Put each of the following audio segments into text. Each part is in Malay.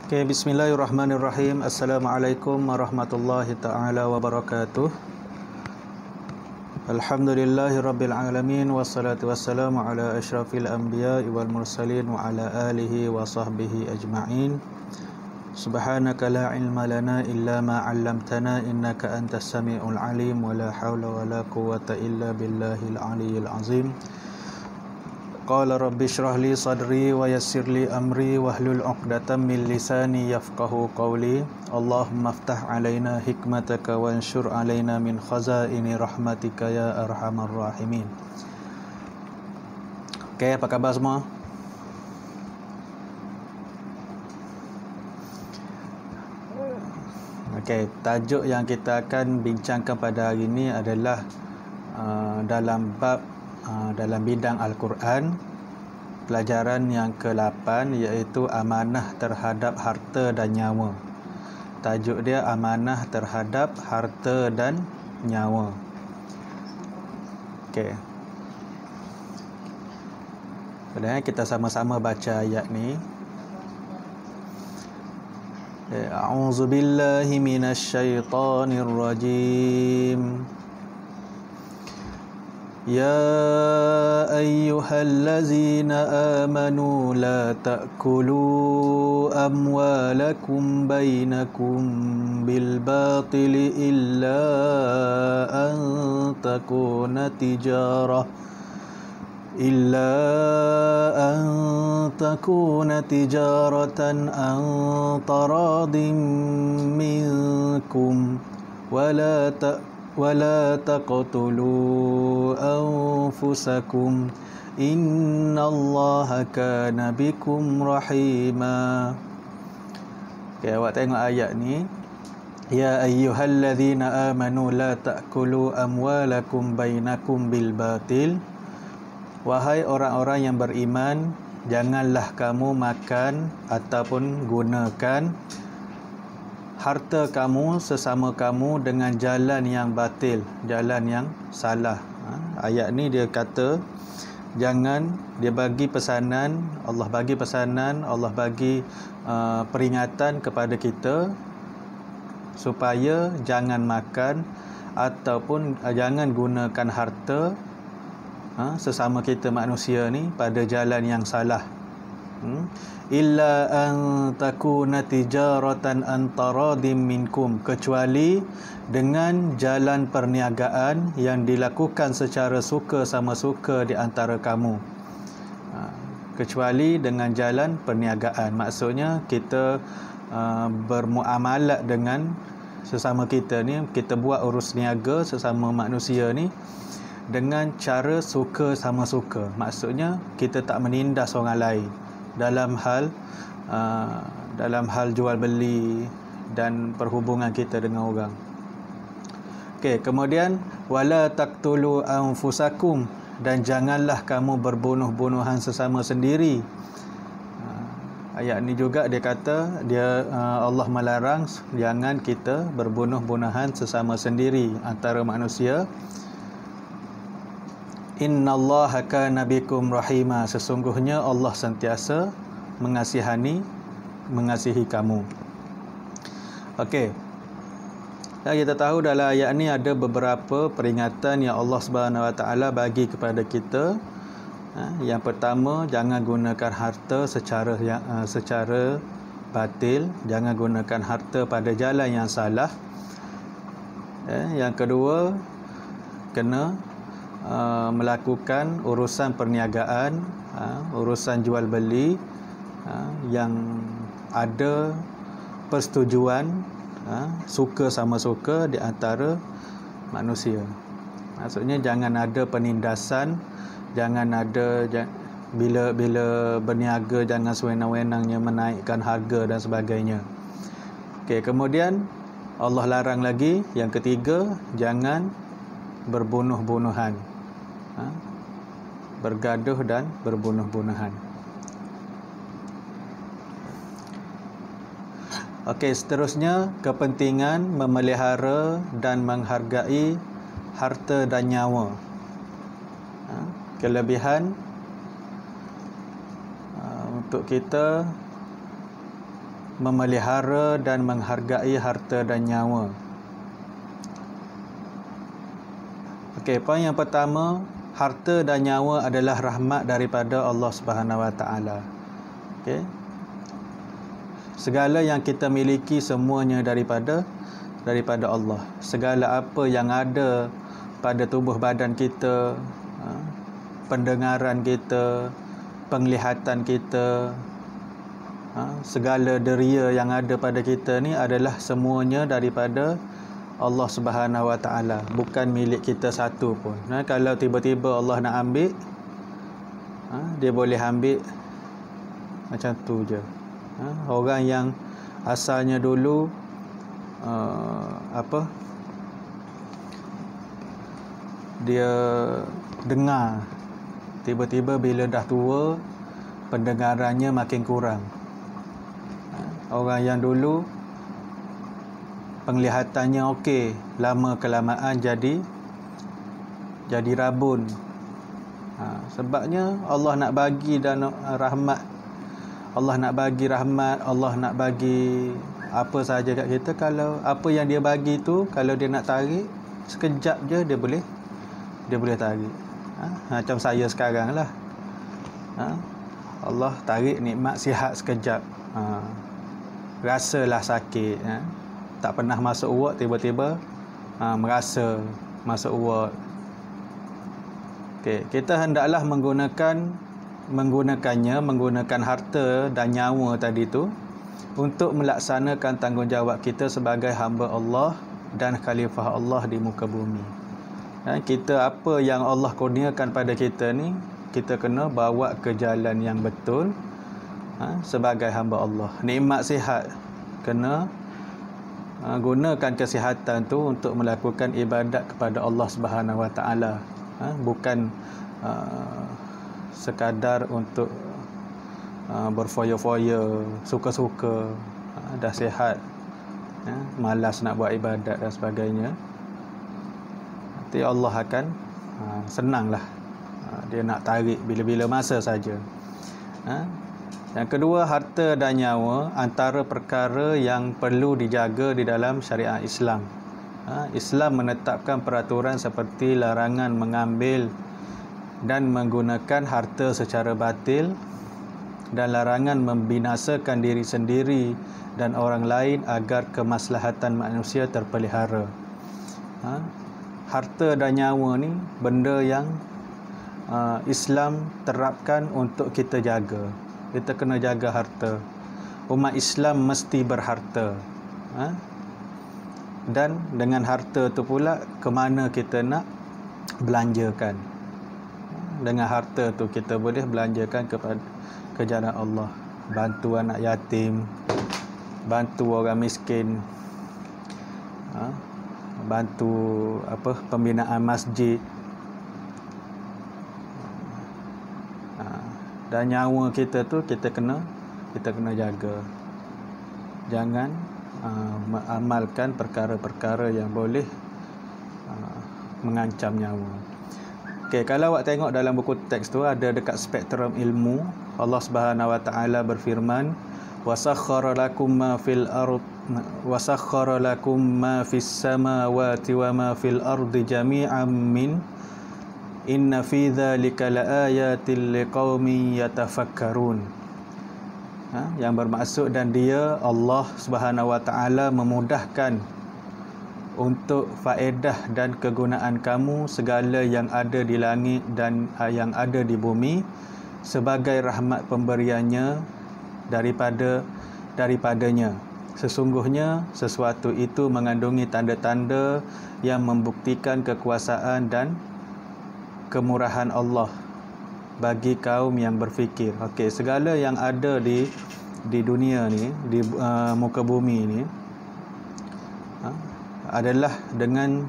Okay, bismillahirrahmanirrahim. Assalamualaikum warahmatullahi ta'ala wabarakatuh. Alhamdulillahirabbil alamin wassalatu wassalamu ala asyrafil anbiya'i wal mursalin wa ala alihi wa sahbihi ajma'in. Subhanaka la ilma lana illa ma 'allamtana innaka antas samiul alim wa la haula wa la quwwata illa billahil aliyyil azim. Qala rabbi shrah li sadri wa yassir li amri wahlul 'uqdatam min lisani yafqahu qawli. Allahumma aftah 'alaina hikmataka wanshur 'alaina min khazaini rahmatika ya arhamar rahimin. Okey, apa khabar semua? Okey, tajuk yang kita akan bincangkan pada hari ini adalah dalam bidang Al-Quran, pelajaran yang ke-8, iaitu amanah terhadap harta dan nyawa. Tajuk dia amanah terhadap harta dan nyawa. Okey. Kemudian kita sama-sama baca ayat ni. A'udzubillahi minasyaitonir rajim. يا أيها الذين آمنوا لا تأكلوا أموالكم بينكم بالباطل إلا أن تكون تجارة عن تراض منكم ولا تقتلوا أنفسكم إن الله كان بكم رحيما. Okay, awak tengok ayat ni. Ya ayyuhalladzina amanu la ta'kulu amwalakum bainakum bil batil. Wahai orang-orang yang beriman, janganlah kamu makan ataupun gunakan harta kamu sesama kamu dengan jalan yang batil, jalan yang salah. Ayat ni dia kata jangan, dia bagi pesanan, Allah bagi peringatan kepada kita supaya jangan makan ataupun jangan gunakan harta sesama kita manusia ni pada jalan yang salah. Illa an takuna tijaratan an taradim minkum, kecuali dengan jalan perniagaan yang dilakukan secara suka sama suka di antara kamu. Kecuali dengan jalan perniagaan, maksudnya kita bermuamalat dengan sesama kita ni, kita buat urus niaga sesama manusia ni dengan cara suka sama suka. Maksudnya kita tak menindas orang lain dalam hal jual beli dan perhubungan kita dengan orang. Okey, kemudian wala taqtulu anfusakum, dan janganlah kamu berbunuh-bunuhan sesama sendiri. Ayat ni juga dia kata Allah melarang jangan kita berbunuh-bunuhan sesama sendiri antara manusia. Innallaha kana bikum rahima, sesungguhnya Allah sentiasa mengasihi kamu. Okey. Dan kita tahu dalam ayat ni ada beberapa peringatan yang Allah Subhanahu Wa Taala bagi kepada kita. Yang pertama, jangan gunakan harta secara batil, jangan gunakan harta pada jalan yang salah. Yang kedua, kena melakukan urusan perniagaan, urusan jual beli yang ada persetujuan suka sama suka di antara manusia. Maksudnya jangan ada penindasan, jangan ada bila berniaga jangan sewenang-wenangnya menaikkan harga dan sebagainya. Okey, kemudian Allah larang lagi, yang ketiga, jangan berbunuh-bunuhan, bergaduh dan berbunuh-bunuhan. Okey, seterusnya kepentingan memelihara dan menghargai harta dan nyawa. Kelebihan untuk kita memelihara dan menghargai harta dan nyawa. Okey, poin yang pertama, harta dan nyawa adalah rahmat daripada Allah Subhanahu Wa Taala. Okey. Segala yang kita miliki semuanya daripada Allah. Segala apa yang ada pada tubuh badan kita, pendengaran kita, penglihatan kita, segala deria yang ada pada kita ni adalah semuanya daripada Allah Subhanahu Wa Taala, bukan milik kita satu pun. Kalau tiba-tiba Allah nak ambil, dia boleh ambil macam tu je. Orang yang asalnya dulu dia dengar, tiba-tiba bila dah tua pendengarannya makin kurang. Orang yang dulu penglihatannya okey, lama kelamaan jadi rabun. Sebabnya Allah nak bagi dan rahmat. Allah nak bagi rahmat, Allah nak bagi apa sahaja kat kita. Kalau apa yang dia bagi tu, kalau dia nak tarik sekejap je dia boleh tarik. Macam saya sekarang lah. Allah tarik nikmat sihat sekejap. Rasalah sakit, tak pernah masuk ward, tiba-tiba merasa masuk ward. Okey, kita hendaklah menggunakan harta dan nyawa tadi tu untuk melaksanakan tanggungjawab kita sebagai hamba Allah dan khalifah Allah di muka bumi. Kita apa yang Allah kurniakan pada kita ni, kita kena bawa ke jalan yang betul sebagai hamba Allah. Nikmat sihat, kena gunakan kesihatan tu untuk melakukan ibadat kepada Allah Subhanahu Wa Taala, bukan sekadar untuk berfoya-foya, suka-suka. Dah sihat, malas nak buat ibadat dan sebagainya. Nanti Allah akan senanglah, dia nak tarik bila-bila masa saja. Yang kedua, harta dan nyawa antara perkara yang perlu dijaga di dalam syariat Islam. Islam menetapkan peraturan seperti larangan mengambil dan menggunakan harta secara batil dan larangan membinasakan diri sendiri dan orang lain agar kemaslahatan manusia terpelihara. Harta dan nyawa ni benda yang Islam terapkan untuk kita jaga. Kita kena jaga harta. Umat Islam mesti berharta. Dan dengan harta tu pula, ke mana kita nak belanjakan. Dengan harta tu kita boleh belanjakan ke jalan Allah. Bantu anak yatim, bantu orang miskin, bantu pembinaan masjid. Dan nyawa kita tu kita kena jaga. Jangan mengamalkan perkara-perkara yang boleh mengancam nyawa. Okey, kalau awak tengok dalam buku teks tu, ada dekat spektrum ilmu, Allah Subhanahu Wa Taala berfirman, "Wasakhkhara lakum ma fil ard wasakhkhara lakum ma fis samawati wa ma fil ardi jami'an min inna fi dzalika laayatil liqaumin yatafakkarun." Yang bermaksud, dan dia Allah Subhanahu Wa Taala memudahkan untuk faedah dan kegunaan kamu segala yang ada di langit dan yang ada di bumi sebagai rahmat pemberiannya daripadanya. Sesungguhnya sesuatu itu mengandungi tanda-tanda yang membuktikan kekuasaan dan kemurahan Allah bagi kaum yang berfikir. Okey, segala yang ada di dunia ni, di muka bumi ni, adalah dengan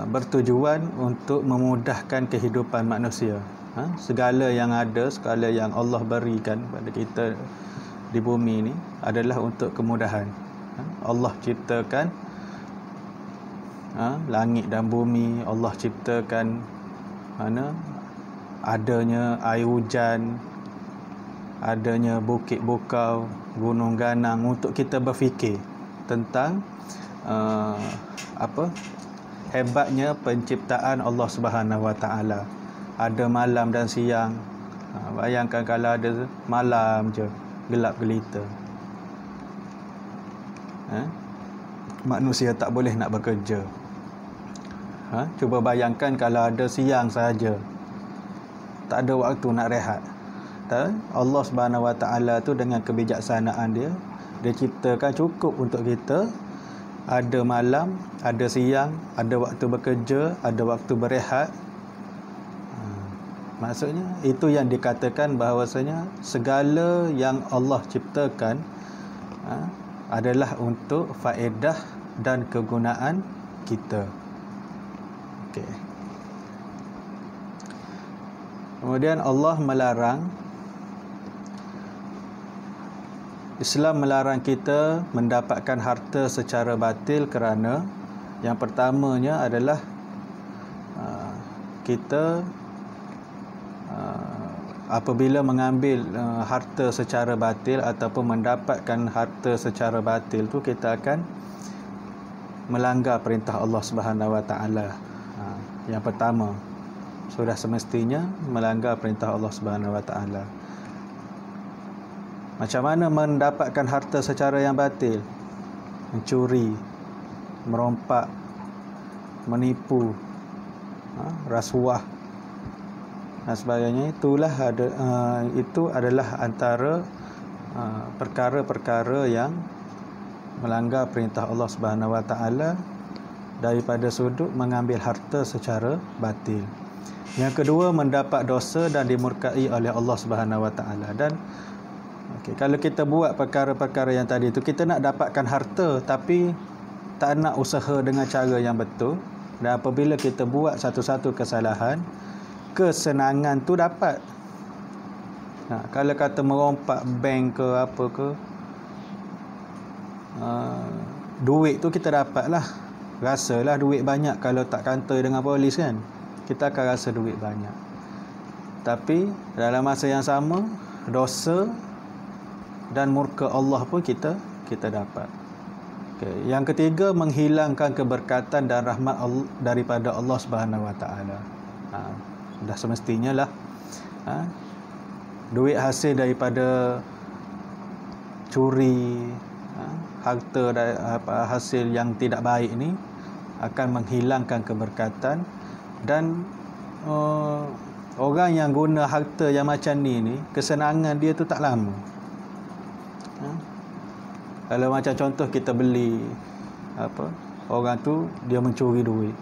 bertujuan untuk memudahkan kehidupan manusia. Segala yang ada, segala yang Allah berikan pada kita di bumi ni adalah untuk kemudahan. Allah ciptakan langit dan bumi, Allah ciptakan adanya air hujan, adanya bukit bukau, gunung ganang untuk kita berfikir tentang hebatnya penciptaan Allah Subhanahu Wa Taala. Ada malam dan siang. Bayangkan kalau ada malam je, gelap gelita. Manusia tak boleh nak bekerja. Cuba bayangkan kalau ada siang saja, tak ada waktu nak rehat. Allah Subhanahu Wa Taala tu dengan kebijaksanaan dia ciptakan cukup untuk kita ada malam, ada siang, ada waktu bekerja, ada waktu berehat. Maksudnya itu yang dikatakan bahawasanya segala yang Allah ciptakan adalah untuk faedah dan kegunaan kita. Okey. Kemudian Allah melarang, Islam melarang kita mendapatkan harta secara batil kerana yang pertamanya adalah kita apabila mengambil harta secara batil ataupun mendapatkan harta secara batil tu, kita akan melanggar perintah Allah Subhanahu Wa Taala. Yang pertama, sudah semestinya melanggar perintah Allah Subhanahu Wa Taala. Macam mana mendapatkan harta secara yang batil? Mencuri, merompak, menipu, rasuah dan sebagainya. Itu adalah antara perkara-perkara yang melanggar perintah Allah Subhanahu Wa Taala daripada sudut mengambil harta secara batil. Yang kedua, mendapat dosa dan dimurkai oleh Allah Subhanahu Wa Taala. Dan kalau kita buat perkara-perkara yang tadi tu, kita nak dapatkan harta tapi tak nak usaha dengan cara yang betul, dan apabila kita buat satu-satu kesalahan, kesenangan tu dapat. Kalau kata merompak bank ke apa ke, duit tu kita dapat lah. Rasalah duit banyak kalau tak kantoi dengan polis kan. Kita akan rasa duit banyak. Tapi dalam masa yang sama, dosa dan murka Allah pun kita dapat. Yang ketiga, menghilangkan keberkatan dan rahmat daripada Allah Subhanahu Wa Taala. Dah semestinya lah duit hasil daripada curi, harta hasil yang tidak baik ni akan menghilangkan keberkatan. Dan orang yang guna harta yang macam ni kesenangan dia tu tak lama. Kalau macam contoh kita beli orang tu dia mencuri duit,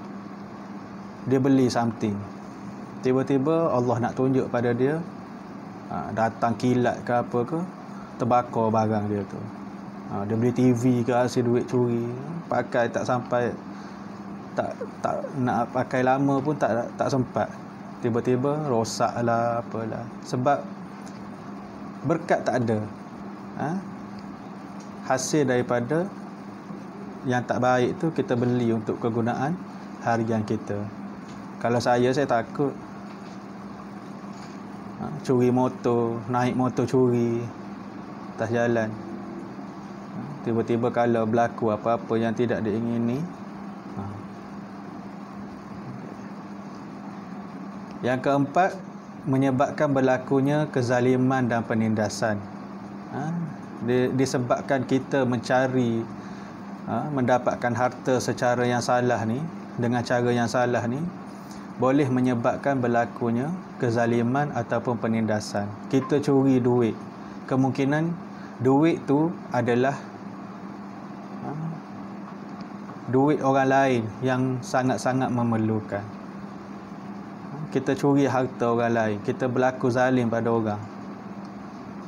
dia beli something, tiba-tiba Allah nak tunjuk pada dia, datang kilat ke apa ke, terbakar barang dia tu. Dia beli TV ke hasil duit curi, pakai tak sampai, tak nak pakai lama pun tak sempat, tiba-tiba rosak lah apalah, sebab berkat tak ada. Hasil daripada yang tak baik tu kita beli untuk kegunaan harian kita. Kalau saya takut curi motor, naik motor curi atas jalan, tiba-tiba kalau berlaku apa-apa yang tidak diingini. Yang keempat, menyebabkan berlakunya kezaliman dan penindasan. Disebabkan kita mencari mendapatkan harta secara yang salah ni, dengan cara yang salah ni, boleh menyebabkan berlakunya kezaliman ataupun penindasan. Kita curi duit, kemungkinan duit tu adalah duit orang lain yang sangat-sangat memerlukan. Kita curi harta orang lain, kita berlaku zalim pada orang.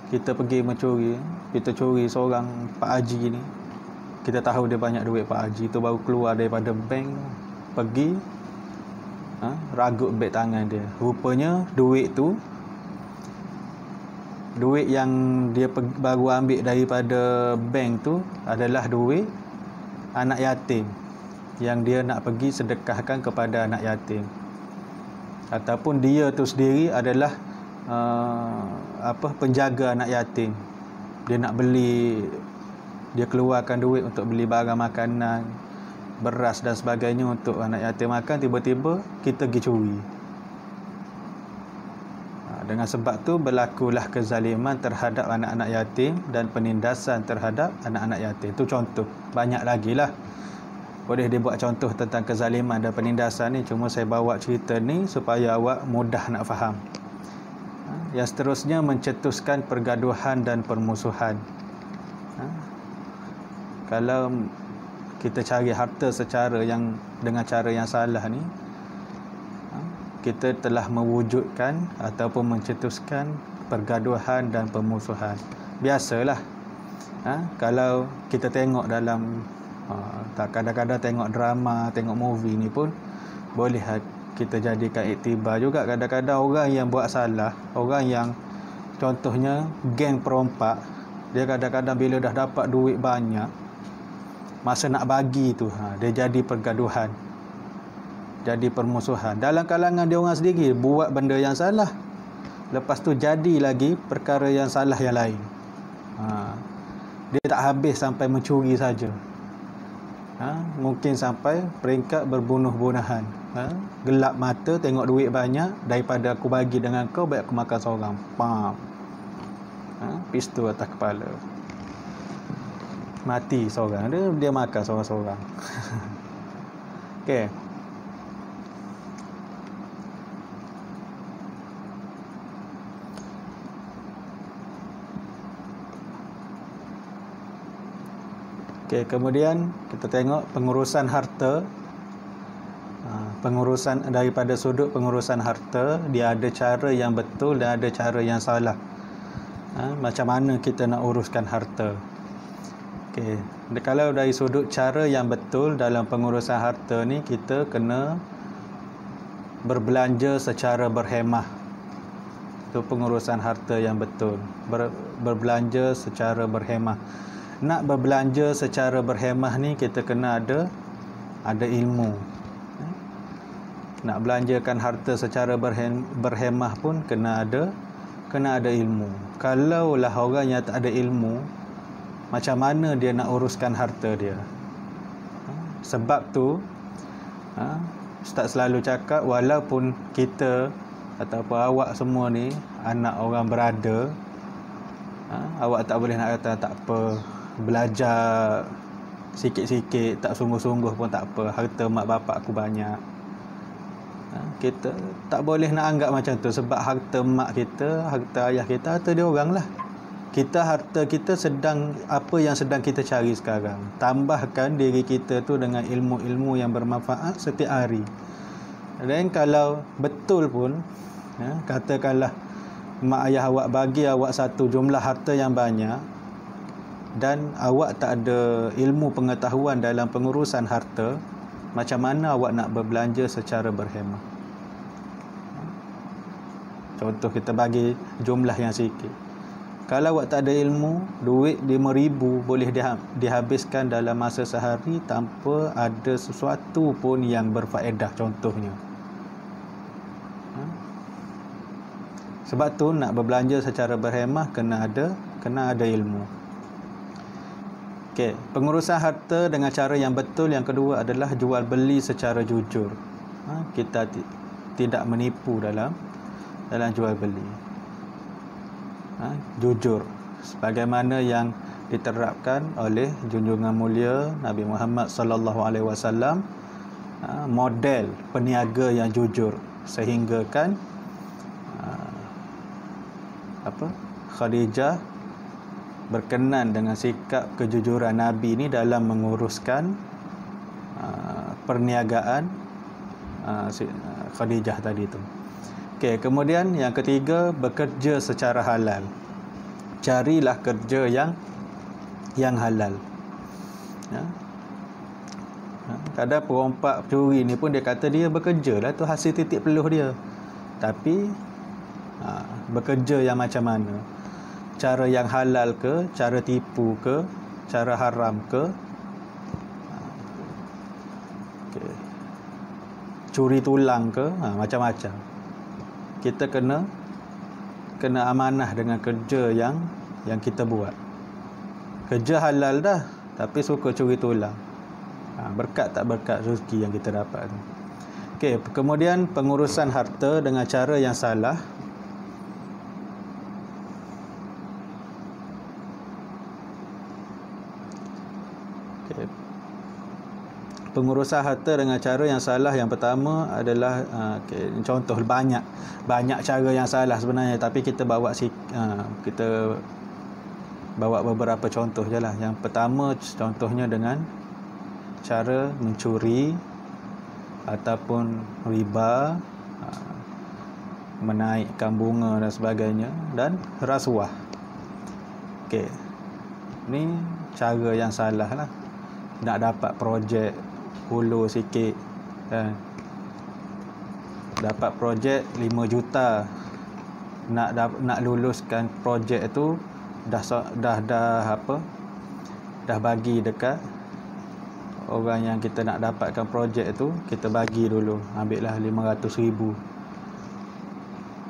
Kita pergi mencuri, kita curi seorang Pak Haji ni, kita tahu dia banyak duit. Pak Haji tu baru keluar daripada bank, pergi ragut beg tangan dia. Rupanya duit tu, duit yang dia baru ambil daripada bank tu adalah duit anak yatim yang dia nak pergi sedekahkan kepada anak yatim. Ataupun dia tu sendiri adalah penjaga anak yatim. Dia nak beli, dia keluarkan duit untuk beli barang makanan, beras dan sebagainya untuk anak yatim makan, tiba-tiba kita pergi curi. Dengan sebab tu berlakulah kezaliman terhadap anak-anak yatim dan penindasan terhadap anak-anak yatim. Itu contoh. Banyak lagi lah. Boleh dibuat contoh tentang kezaliman dan penindasan ni. Cuma saya bawa cerita ni supaya awak mudah nak faham. Yang seterusnya, mencetuskan pergaduhan dan permusuhan. Kalau kita cari harta dengan cara yang salah ni, kita telah mewujudkan ataupun mencetuskan pergaduhan dan permusuhan. Biasalah. Kalau kita tengok dalam kadang-kadang tengok drama, tengok movie ni pun boleh kita jadikan iktibar juga. Kadang-kadang orang yang buat salah, orang yang contohnya geng perompak, dia kadang-kadang bila dah dapat duit banyak, masa nak bagi tu dia jadi pergaduhan, jadi permusuhan. Dalam kalangan dia orang sendiri buat benda yang salah, lepas tu jadi lagi perkara yang salah yang lain. Dia tak habis sampai mencuri saja. Mungkin sampai peringkat berbunuh-bunuhan. Gelap mata tengok duit banyak, daripada aku bagi dengan kau, baik aku makan seorang. Pam. Pistol atas kepala. Mati seorang, dia makan seorang-seorang. Okey. Okey, kemudian kita tengok pengurusan harta. Pengurusan daripada sudut pengurusan harta, dia ada cara yang betul dan ada cara yang salah. Macam mana kita nak uruskan harta? Okey, kalau dari sudut cara yang betul dalam pengurusan harta ni, kita kena berbelanja secara berhemah. Itu pengurusan harta yang betul. Berbelanja secara berhemah. Nak berbelanja secara berhemah ni, kita kena ada ilmu. Nak belanjakan harta secara berhemah pun kena ada ilmu. Kalaulah orang yang tak ada ilmu, macam mana dia nak uruskan harta dia? Sebab tu Ustaz selalu cakap, walaupun kita ataupun awak semua ni anak orang berada, awak tak boleh nak kata tak apa, belajar sikit-sikit, tak sungguh-sungguh pun tak apa, harta mak bapak aku banyak. Kita tak boleh nak anggap macam tu. Sebab harta mak kita, harta ayah kita, harta dia orang lah. Harta kita apa yang sedang kita cari sekarang. Tambahkan diri kita tu dengan ilmu-ilmu yang bermanfaat setiap hari. Dan kalau betul pun, katakanlah mak ayah awak bagi awak satu jumlah harta yang banyak, dan awak tak ada ilmu pengetahuan dalam pengurusan harta, macam mana awak nak berbelanja secara berhemah? Contoh, kita bagi jumlah yang sikit. Kalau awak tak ada ilmu, duit 5,000 boleh dihabiskan dalam masa sehari tanpa ada sesuatu pun yang berfaedah, contohnya. Sebab tu nak berbelanja secara berhemah kena ada ilmu. Okey, pengurusan harta dengan cara yang betul yang kedua adalah jual beli secara jujur. Kita tidak menipu dalam jual beli. Jujur sebagaimana yang diterapkan oleh junjungan mulia Nabi Muhammad sallallahu alaihi wasallam, model peniaga yang jujur, sehingga kan Khadijah berkenan dengan sikap kejujuran Nabi ni dalam menguruskan perniagaan Khadijah tadi tu. Okey, kemudian yang ketiga, bekerja secara halal. Carilah kerja yang halal. Kadang perompak curi ni pun dia kata dia bekerja lah, tu hasil titik peluh dia. Tapi bekerja yang macam mana? Cara yang halal ke, cara tipu ke, cara haram ke? Curi tulang ke? Macam-macam. Kita kena kena amanah dengan kerja yang kita buat. Kerja halal dah, tapi suka curi tulang. Berkat tak berkat rezeki yang kita dapat tu. Okey, kemudian pengurusan harta dengan cara yang salah. Okey. Pengurusan harta dengan cara yang salah yang pertama adalah contoh banyak cara yang salah sebenarnya, tapi kita kita bawa beberapa contoh je lah. Yang pertama contohnya dengan cara mencuri ataupun riba, menaikkan bunga dan sebagainya, dan rasuah. Okey, ni cara yang salah lah. Nak dapat projek hulu sikit kan, dapat projek 5 juta, nak luluskan projek tu dah bagi dekat orang yang kita nak dapatkan projek tu, kita bagi dulu, ambil lah 500,000,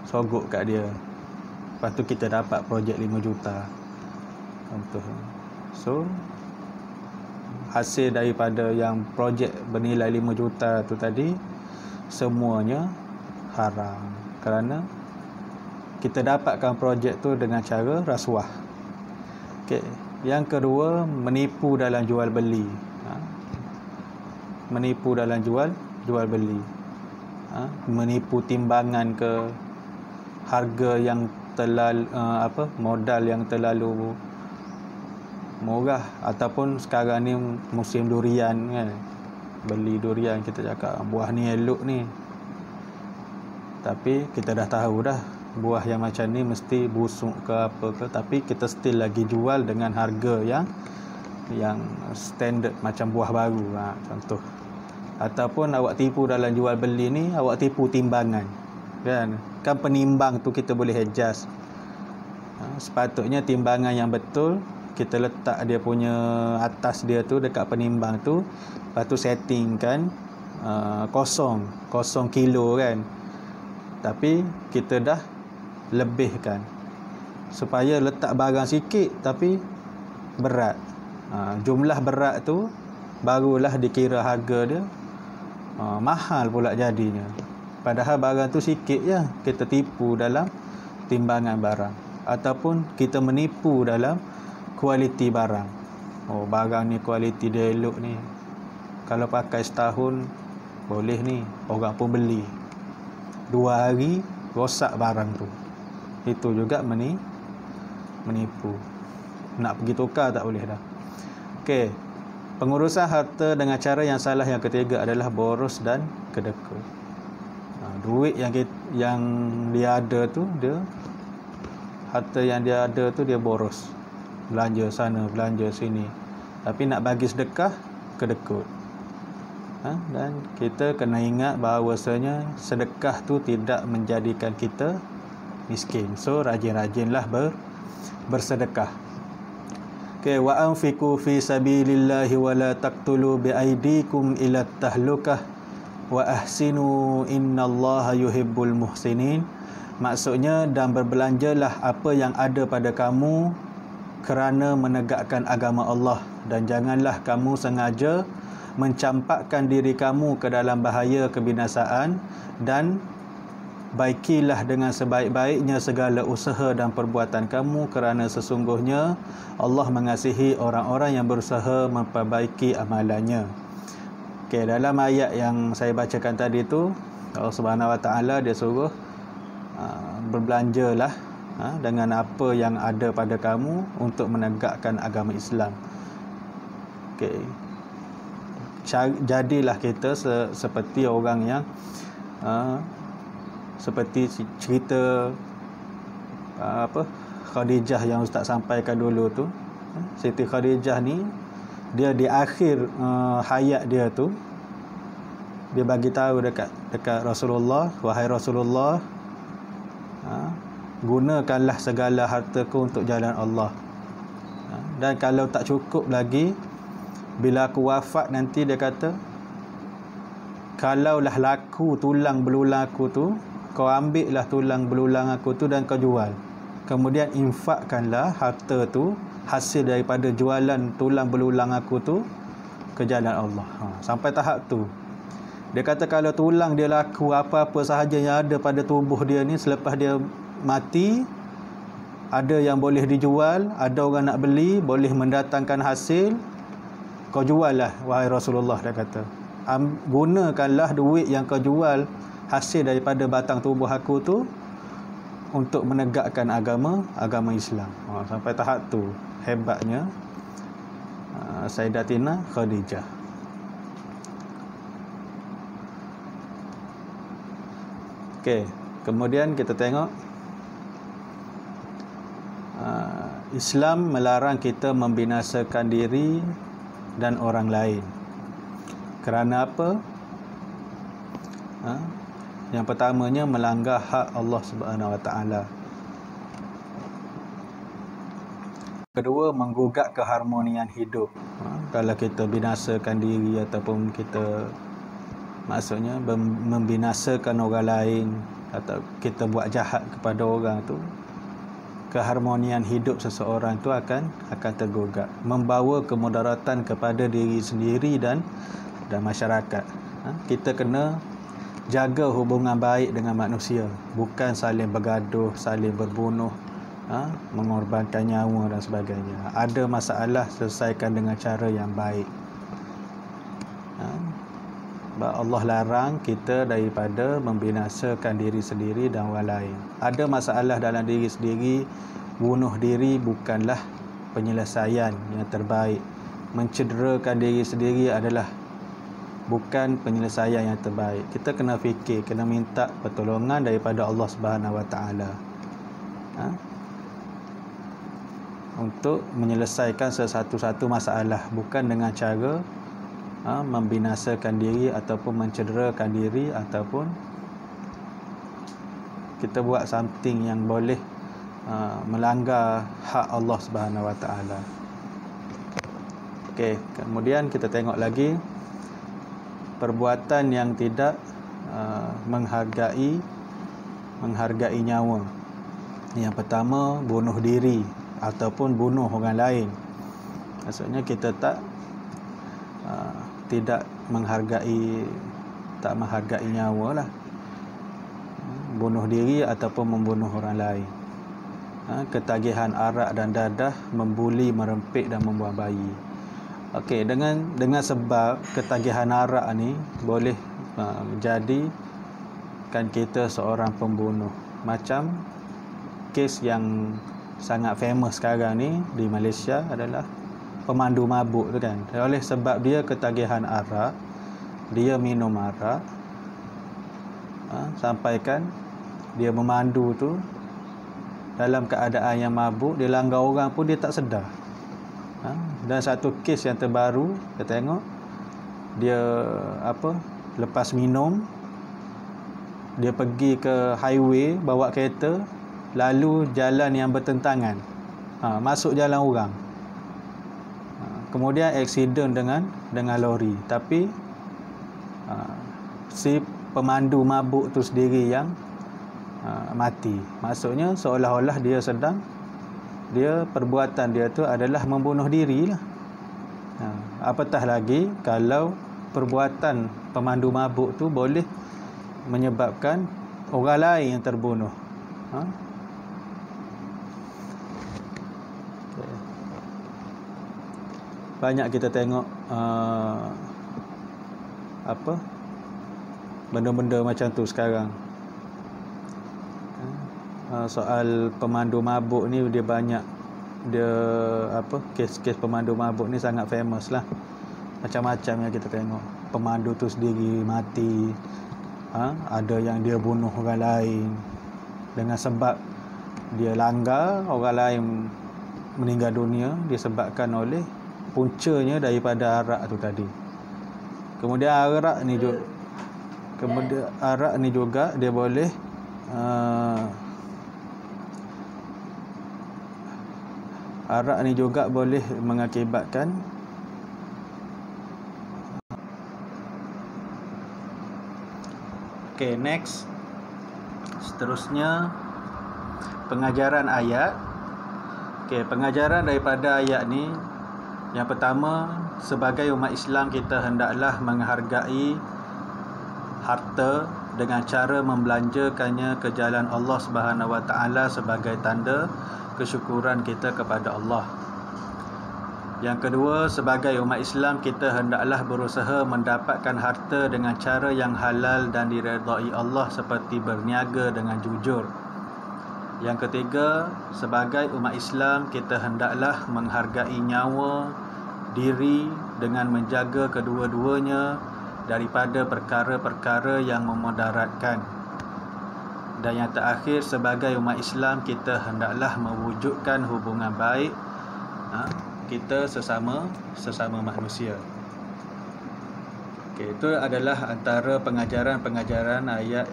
sogok kat dia, lepas tu kita dapat projek 5 juta contoh. So hasil daripada yang projek bernilai 5 juta tu tadi semuanya haram, kerana kita dapatkan projek tu dengan cara rasuah. Okey, yang kedua, menipu dalam jual beli. Menipu dalam jual beli. Menipu timbangan ke, harga yang modal yang terlalu murah, ataupun sekarang ni musim durian kan, beli durian, kita cakap buah ni elok ni, tapi kita dah tahu dah buah yang macam ni mesti busuk ke apa ke, tapi kita still lagi jual dengan harga yang standard macam buah baru, contoh. Ataupun awak tipu dalam jual beli ni, awak tipu timbangan kan penimbang tu kita boleh adjust. Sepatutnya timbangan yang betul kita letak dia punya atas dia tu dekat penimbang tu, lepas tu setting kan kosong kilo kan, tapi kita dah lebihkan supaya letak barang sikit tapi berat. Jumlah berat tu barulah dikira harga dia, mahal pula jadinya, padahal barang tu sikit je. Kita tipu dalam timbangan barang, ataupun kita menipu dalam kualiti barang. Barang ni kualiti dia elok ni, kalau pakai setahun boleh ni, orang pun beli. 2 hari rosak barang tu, itu juga menipu. Nak pergi tukar tak boleh dah. Okey, pengurusan harta dengan cara yang salah yang ketiga adalah boros dan kedekut. Duit yang dia ada tu, harta yang dia ada tu dia boros, belanja sana belanja sini, tapi nak bagi sedekah kedekut. Dan kita kena ingat bahawasanya sedekah tu tidak menjadikan kita miskin. So rajin-rajinlah bersedekah. Okay, wa anfiqu fi sabilillahi wa la taqtulu bi aydikum ila tahlukah wa ahsinu innallaha yuhibbul muhsinin. Maksudnya, dan berbelanjalah apa yang ada pada kamu kerana menegakkan agama Allah, dan janganlah kamu sengaja mencampakkan diri kamu ke dalam bahaya kebinasaan, dan baikilah dengan sebaik-baiknya segala usaha dan perbuatan kamu, kerana sesungguhnya Allah mengasihi orang-orang yang berusaha memperbaiki amalannya. Okey, dalam ayat yang saya bacakan tadi tu, Allah Subhanahu Wa Taala dia suruh berbelanjalah dengan apa yang ada pada kamu untuk menegakkan agama Islam. Okey, jadilah kita seperti orang yang seperti cerita Khadijah yang Ustaz sampaikan dulu tu. Siti Khadijah ni, dia di akhir hayat dia tu, dia bagi tahu dekat Rasulullah, wahai Rasulullah, gunakanlah segala hartaku untuk jalan Allah, dan kalau tak cukup lagi, bila aku wafat nanti, dia kata, kalaulah laku tulang belulang aku tu, kau ambillah tulang belulang aku tu dan kau jual. Kemudian infakkanlah harta tu, hasil daripada jualan tulang belulang aku tu ke jalan Allah. Sampai tahap tu. Dia kata kalau tulang dia laku, apa-apa sahaja yang ada pada tubuh dia ni selepas dia mati, ada yang boleh dijual, ada orang nak beli, boleh mendatangkan hasil, kau jual lah wahai Rasulullah, dia kata. Gunakanlah duit yang kau jual hasil daripada batang tubuh aku tu untuk menegakkan agama Islam. Sampai tahap tu hebatnya Sayyidatina Khadijah. Okey, kemudian kita tengok Islam melarang kita membinasakan diri dan orang lain. Kerana apa? Yang pertamanya melanggar hak Allah Subhanahu Wa Taala. Kedua, menggugat keharmonian hidup. Kalau kita binasakan diri ataupun kita maksudnya membinasakan orang lain atau kita buat jahat kepada orang tu, keharmonian hidup seseorang tu akan tergugat, membawa kemudaratan kepada diri sendiri dan masyarakat. Kita kena jaga hubungan baik dengan manusia, bukan saling bergaduh, saling berbunuh, mengorbankan nyawa dan sebagainya. Ada masalah, selesaikan dengan cara yang baik. Allah larang kita daripada membinasakan diri sendiri dan orang lain. Ada masalah dalam diri sendiri, bunuh diri bukanlah penyelesaian yang terbaik. Mencederakan diri sendiri adalah bukan penyelesaian yang terbaik. Kita kena fikir, kena minta pertolongan daripada Allah Subhanahu Wa Taala untuk menyelesaikan satu-satu masalah, bukan dengan cara membinasakan diri ataupun mencederakan diri ataupun kita buat something yang boleh melanggar hak Allah Subhanahu Wa Taala. Okey, kemudian kita tengok lagi perbuatan yang tidak menghargai nyawa. Yang pertama, bunuh diri ataupun bunuh orang lain. Maksudnya kita tidak menghargai nyawa lah. Bunuh diri ataupun membunuh orang lain. Ketagihan arak dan dadah, membuli, merempit dan membuang bayi. Okey, dengan sebab ketagihan arak ni boleh menjadikan kita seorang pembunuh. Macam kes yang sangat famous sekarang ni di Malaysia adalah pemandu mabuk tu kan. Oleh sebab dia ketagihan arak, dia minum arak, sampaikan dia memandu tu dalam keadaan yang mabuk, dia langgar orang pun dia tak sedar. Dan satu kes yang terbaru, kita tengok dia lepas minum, dia pergi ke highway bawa kereta, lalu jalan yang bertentangan, masuk jalan orang, kemudian aksiden dengan lori. Tapi si pemandu mabuk tu sendiri yang mati. Maksudnya seolah-olah perbuatan dia tu adalah membunuh diri lah. Apatah lagi kalau perbuatan pemandu mabuk tu boleh menyebabkan orang lain yang terbunuh. Banyak kita tengok benda-benda macam tu sekarang. Soal pemandu mabuk ni kes-kes pemandu mabuk ni sangat famous lah. Macam-macam yang kita tengok. Pemandu tu sendiri mati, ada yang dia bunuh orang lain dengan sebab dia langgar, orang lain meninggal dunia disebabkan oleh puncanya daripada arak tu tadi. Kemudian arak ni juga dia boleh arak ni juga boleh mengakibatkan next, Seterusnya pengajaran ayat. Okey, pengajaran daripada ayat ni, yang pertama, sebagai umat Islam kita hendaklah menghargai harta dengan cara membelanjakannya ke jalan Allah Subhanahu Wa Taala sebagai tanda kesyukuran kita kepada Allah. Yang kedua, sebagai umat Islam kita hendaklah berusaha mendapatkan harta dengan cara yang halal dan diredai Allah seperti berniaga dengan jujur. Yang ketiga, sebagai umat Islam kita hendaklah menghargai nyawa, diri dengan menjaga kedua-duanya daripada perkara-perkara yang memudaratkan. Dan yang terakhir, sebagai umat Islam kita hendaklah mewujudkan hubungan baik kita sesama manusia. Okey, itu adalah antara pengajaran-pengajaran ayat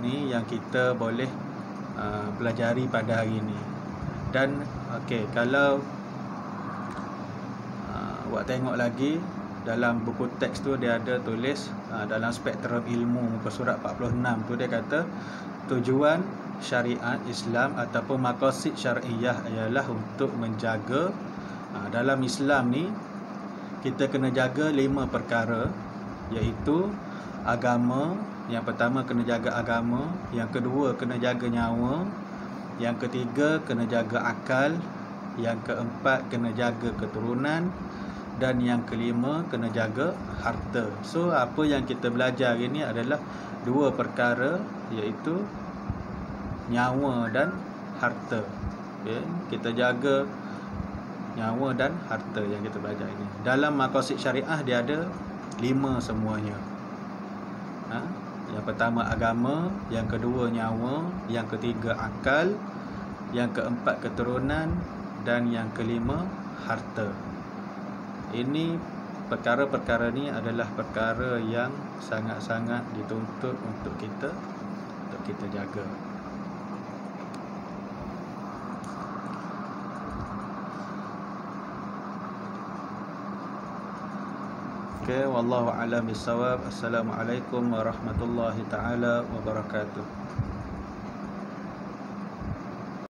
ni yang kita boleh pelajari pada hari ini. Dan okey, kalau awak tengok lagi dalam buku teks tu, dia ada tulis dalam spektrum ilmu muka surat 46 tu, dia kata tujuan syariat Islam ataupun maqasid syariah ialah untuk menjaga, dalam Islam ni kita kena jaga 5 perkara, iaitu agama. Yang pertama kena jaga agama, yang kedua kena jaga nyawa, yang ketiga kena jaga akal, yang keempat kena jaga keturunan, dan yang kelima kena jaga harta. So apa yang kita belajar hari ni adalah 2 perkara, iaitu nyawa dan harta. Okay? Kita jaga nyawa dan harta yang kita belajar ini. Dalam maqasid syariah dia ada 5 semuanya. Yang pertama agama, yang kedua nyawa, yang ketiga akal, yang keempat keturunan, dan yang kelima harta. Ini perkara-perkara ni adalah perkara yang sangat-sangat dituntut untuk kita jaga. Okay, wallahu a'lam bissawab. Assalamualaikum warahmatullahi taala wabarakatuh.